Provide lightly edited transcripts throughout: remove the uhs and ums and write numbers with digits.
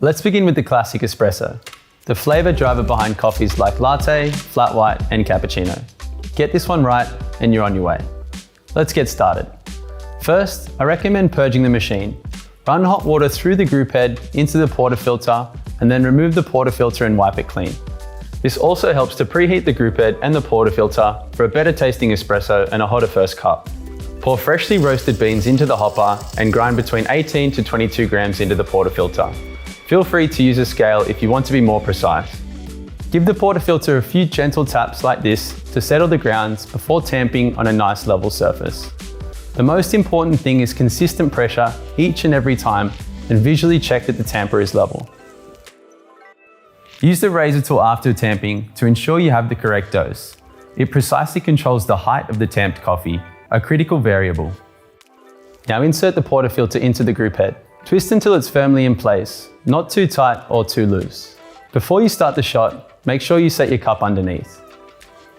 Let's begin with the classic espresso, the flavor driver behind coffees like latte, flat white, and cappuccino. Get this one right and you're on your way. Let's get started. First, I recommend purging the machine. Run hot water through the group head into the portafilter and then remove the portafilter and wipe it clean. This also helps to preheat the group head and the portafilter for a better tasting espresso and a hotter first cup. Pour freshly roasted beans into the hopper and grind between 18 to 22 grams into the portafilter. Feel free to use a scale if you want to be more precise. Give the portafilter a few gentle taps like this to settle the grounds before tamping on a nice level surface. The most important thing is consistent pressure each and every time and visually check that the tamper is level. Use the razor tool after tamping to ensure you have the correct dose. It precisely controls the height of the tamped coffee, a critical variable. Now insert the portafilter into the group head. Twist until it's firmly in place, not too tight or too loose. Before you start the shot, make sure you set your cup underneath.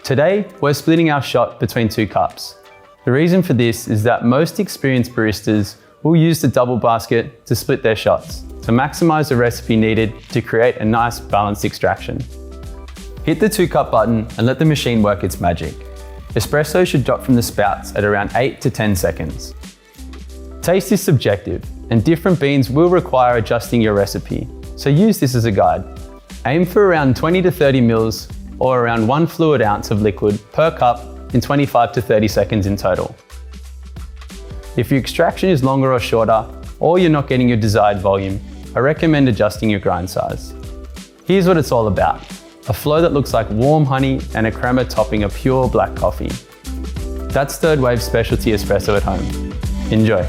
Today, we're splitting our shot between 2 cups. The reason for this is that most experienced baristas will use the double basket to split their shots to maximize the recipe needed to create a nice balanced extraction. Hit the 2-cup button and let the machine work its magic. Espresso should drop from the spouts at around 8 to 10 seconds. Taste is subjective, and different beans will require adjusting your recipe, so use this as a guide. Aim for around 20 to 30 mils or around 1 fluid ounce of liquid per cup in 25 to 30 seconds in total. If your extraction is longer or shorter, or you're not getting your desired volume, I recommend adjusting your grind size. Here's what it's all about: a flow that looks like warm honey and a crema topping a pure black coffee. That's third wave specialty espresso at home. Enjoy.